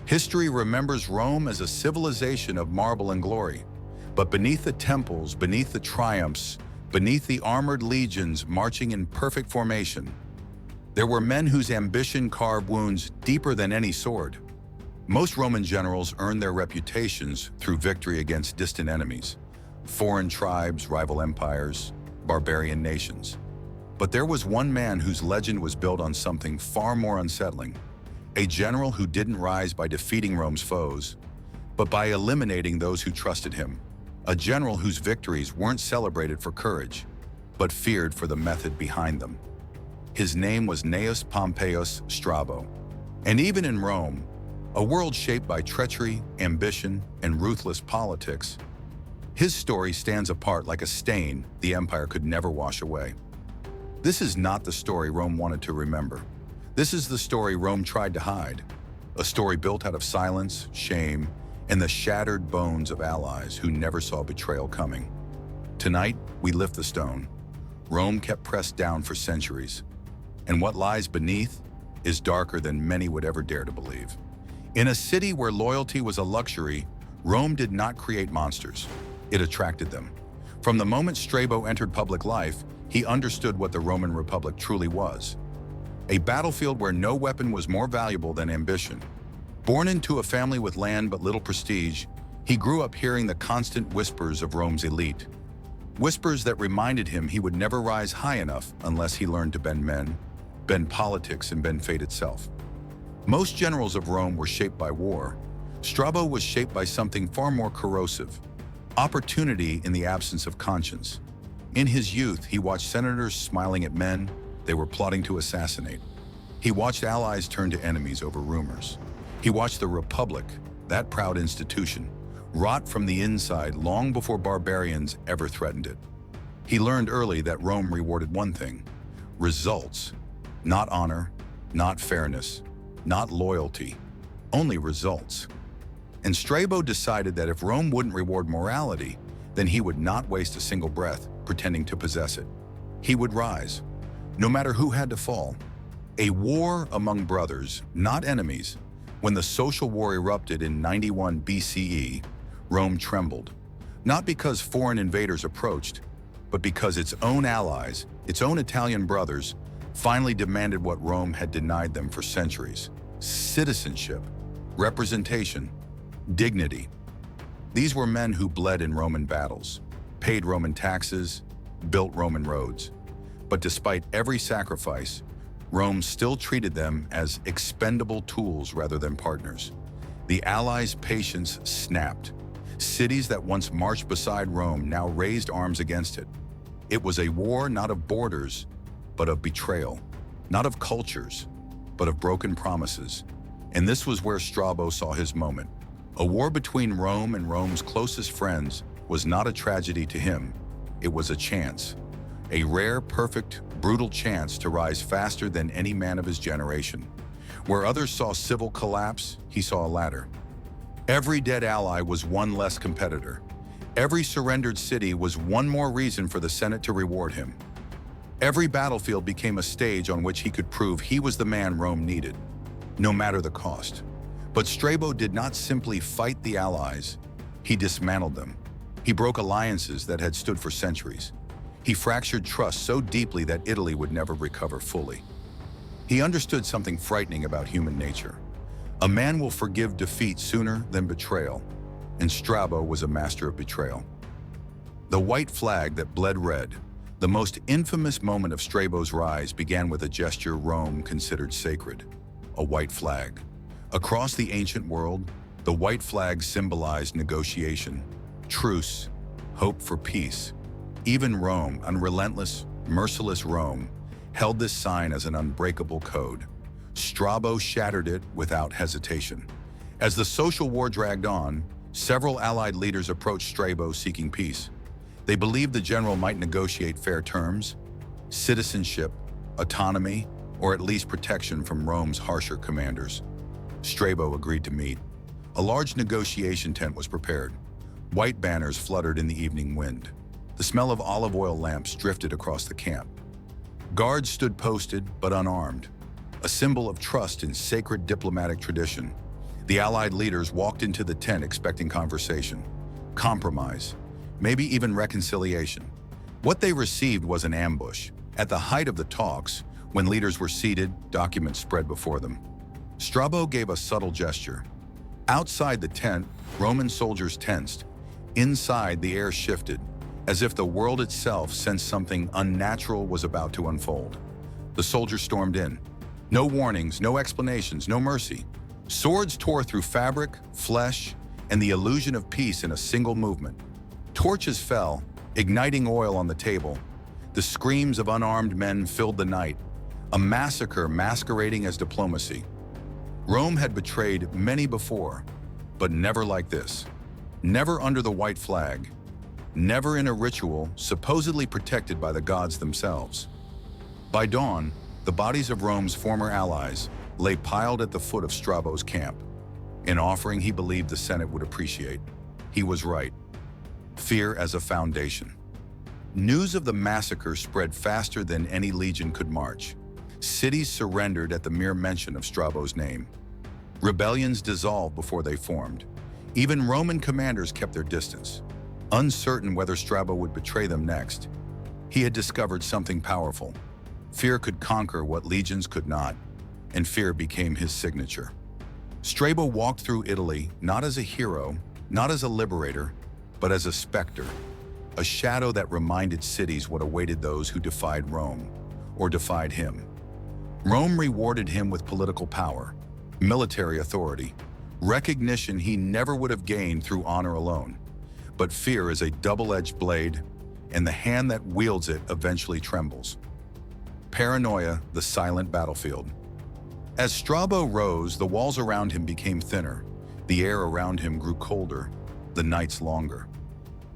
History remembers Rome as a civilization of marble and glory. But beneath the temples, beneath the triumphs, beneath the armored legions marching in perfect formation, there were men whose ambition carved wounds deeper than any sword. Most Roman generals earned their reputations through victory against distant enemies, foreign tribes, rival empires, barbarian nations. But there was one man whose legend was built on something far more unsettling. A general who didn't rise by defeating Rome's foes, but by eliminating those who trusted him. A general whose victories weren't celebrated for courage, but feared for the method behind them. His name was Gnaeus Pompeius Strabo. And even in Rome, a world shaped by treachery, ambition, and ruthless politics, his story stands apart like a stain the empire could never wash away. This is not the story Rome wanted to remember. This is the story Rome tried to hide, a story built out of silence, shame, and the shattered bones of allies who never saw betrayal coming. Tonight, we lift the stone. Rome kept pressed down for centuries, and what lies beneath is darker than many would ever dare to believe. In a city where loyalty was a luxury, Rome did not create monsters. It attracted them. From the moment Strabo entered public life, he understood what the Roman Republic truly was. A battlefield where no weapon was more valuable than ambition. Born into a family with land but little prestige, he grew up hearing the constant whispers of Rome's elite. Whispers that reminded him he would never rise high enough unless he learned to bend men, bend politics, and bend fate itself. Most generals of Rome were shaped by war. Strabo was shaped by something far more corrosive: opportunity in the absence of conscience. In his youth, he watched senators smiling at men they were plotting to assassinate. He watched allies turn to enemies over rumors. He watched the Republic, that proud institution, rot from the inside long before barbarians ever threatened it. He learned early that Rome rewarded one thing: results. Not honor, not fairness, not loyalty, only results. And Strabo decided that if Rome wouldn't reward morality, then he would not waste a single breath pretending to possess it. He would rise, no matter who had to fall. A war among brothers, not enemies. When the social war erupted in 91 BCE, Rome trembled, not because foreign invaders approached, but because its own allies, its own Italian brothers, finally demanded what Rome had denied them for centuries: citizenship, representation, dignity. These were men who bled in Roman battles, paid Roman taxes, built Roman roads. But despite every sacrifice, Rome still treated them as expendable tools rather than partners. The Allies' patience snapped. Cities that once marched beside Rome now raised arms against it. It was a war not of borders, but of betrayal, not of cultures, but of broken promises. And this was where Strabo saw his moment. A war between Rome and Rome's closest friends was not a tragedy to him. It was a chance. A rare, perfect, brutal chance to rise faster than any man of his generation. Where others saw civil collapse, he saw a ladder. Every dead ally was one less competitor. Every surrendered city was one more reason for the Senate to reward him. Every battlefield became a stage on which he could prove he was the man Rome needed, no matter the cost. But Strabo did not simply fight the allies, he dismantled them. He broke alliances that had stood for centuries. He fractured trust so deeply that Italy would never recover fully. He understood something frightening about human nature. A man will forgive defeat sooner than betrayal, and Strabo was a master of betrayal. The white flag that bled red, the most infamous moment of Strabo's rise, began with a gesture Rome considered sacred: a white flag. Across the ancient world, the white flag symbolized negotiation, truce, hope for peace. Even Rome, unrelentless, merciless Rome, held this sign as an unbreakable code. Strabo shattered it without hesitation. As the social war dragged on, several allied leaders approached Strabo seeking peace. They believed the general might negotiate fair terms, citizenship, autonomy, or at least protection from Rome's harsher commanders. Strabo agreed to meet. A large negotiation tent was prepared. White banners fluttered in the evening wind. The smell of olive oil lamps drifted across the camp. Guards stood posted but unarmed, a symbol of trust in sacred diplomatic tradition. The Allied leaders walked into the tent expecting conversation, compromise, maybe even reconciliation. What they received was an ambush. At the height of the talks, when leaders were seated, documents spread before them. Strabo gave a subtle gesture. Outside the tent, Roman soldiers tensed. Inside, the air shifted, as if the world itself sensed something unnatural was about to unfold. The soldiers stormed in. No warnings, no explanations, no mercy. Swords tore through fabric, flesh, and the illusion of peace in a single movement. Torches fell, igniting oil on the table. The screams of unarmed men filled the night, a massacre masquerading as diplomacy. Rome had betrayed many before, but never like this. Never under the white flag. Never in a ritual supposedly protected by the gods themselves. By dawn, the bodies of Rome's former allies lay piled at the foot of Strabo's camp, an offering he believed the Senate would appreciate. He was right. Fear as a foundation. News of the massacre spread faster than any legion could march. Cities surrendered at the mere mention of Strabo's name. Rebellions dissolved before they formed. Even Roman commanders kept their distance, uncertain whether Strabo would betray them next. He had discovered something powerful. Fear could conquer what legions could not, and fear became his signature. Strabo walked through Italy not as a hero, not as a liberator, but as a specter, a shadow that reminded cities what awaited those who defied Rome, or defied him. Rome rewarded him with political power, military authority, recognition he never would have gained through honor alone. But fear is a double-edged blade, and the hand that wields it eventually trembles. Paranoia, the silent battlefield. As Strabo rose, the walls around him became thinner. The air around him grew colder, the nights longer.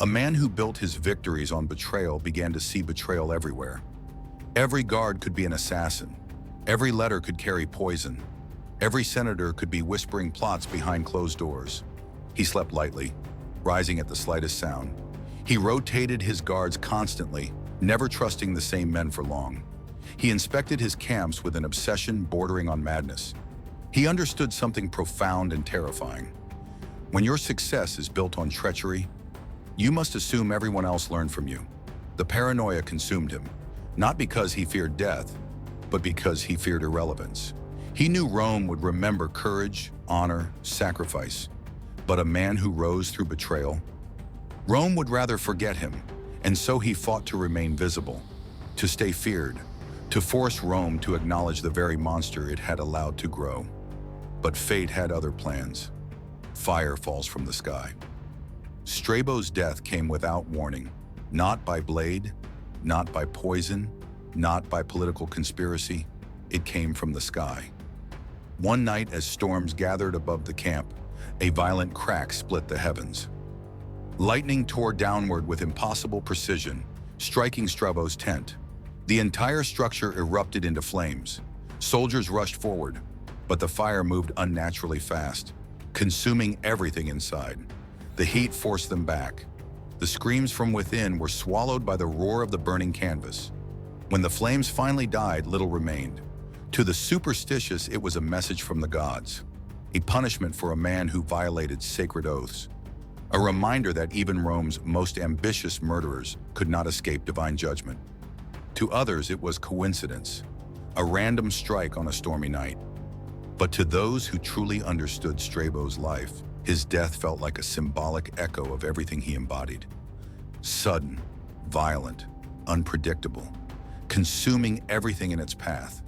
A man who built his victories on betrayal began to see betrayal everywhere. Every guard could be an assassin. Every letter could carry poison. Every senator could be whispering plots behind closed doors. He slept lightly, rising at the slightest sound. He rotated his guards constantly, never trusting the same men for long. He inspected his camps with an obsession bordering on madness. He understood something profound and terrifying. When your success is built on treachery, you must assume everyone else learned from you. The paranoia consumed him, not because he feared death, but because he feared irrelevance. He knew Rome would remember courage, honor, sacrifice, but a man who rose through betrayal? Rome would rather forget him, and so he fought to remain visible, to stay feared, to force Rome to acknowledge the very monster it had allowed to grow. But fate had other plans. Fire falls from the sky. Strabo's death came without warning, not by blade, not by poison, not by political conspiracy. It came from the sky. One night, as storms gathered above the camp, a violent crack split the heavens. Lightning tore downward with impossible precision, striking Strabo's tent. The entire structure erupted into flames. Soldiers rushed forward, but the fire moved unnaturally fast, consuming everything inside. The heat forced them back. The screams from within were swallowed by the roar of the burning canvas. When the flames finally died, little remained. To the superstitious, it was a message from the gods, a punishment for a man who violated sacred oaths, a reminder that even Rome's most ambitious murderers could not escape divine judgment. To others, it was coincidence, a random strike on a stormy night. But to those who truly understood Strabo's life, his death felt like a symbolic echo of everything he embodied. Sudden, violent, unpredictable, consuming everything in its path.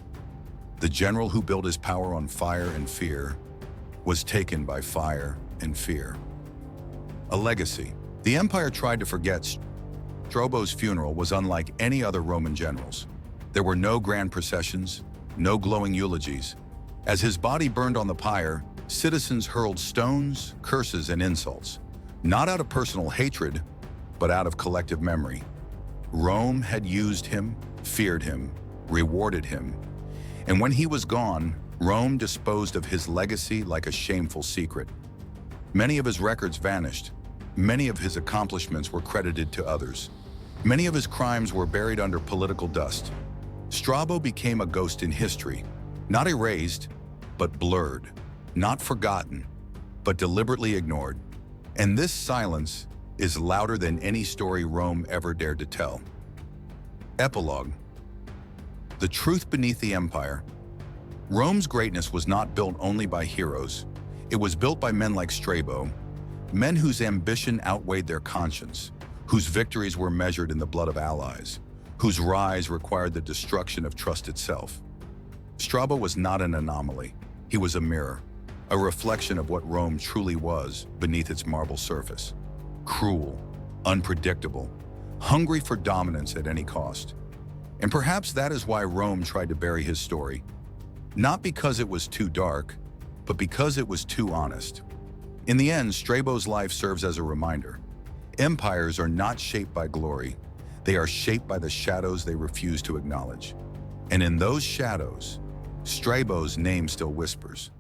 The general who built his power on fire and fear was taken by fire and fear. A legacy. The empire tried to forget. Strabo's funeral was unlike any other Roman general's. There were no grand processions, no glowing eulogies. As his body burned on the pyre, citizens hurled stones, curses, and insults, not out of personal hatred, but out of collective memory. Rome had used him, feared him, rewarded him, and when he was gone, Rome disposed of his legacy like a shameful secret. Many of his records vanished. Many of his accomplishments were credited to others. Many of his crimes were buried under political dust. Strabo became a ghost in history, not erased, but blurred, not forgotten, but deliberately ignored. And this silence is louder than any story Rome ever dared to tell. Epilogue. The truth beneath the empire. Rome's greatness was not built only by heroes. It was built by men like Strabo, men whose ambition outweighed their conscience, whose victories were measured in the blood of allies, whose rise required the destruction of trust itself. Strabo was not an anomaly. He was a mirror, a reflection of what Rome truly was beneath its marble surface. Cruel, unpredictable, hungry for dominance at any cost. And perhaps that is why Rome tried to bury his story. Not because it was too dark, but because it was too honest. In the end, Strabo's life serves as a reminder. Empires are not shaped by glory. They are shaped by the shadows they refuse to acknowledge. And in those shadows, Strabo's name still whispers.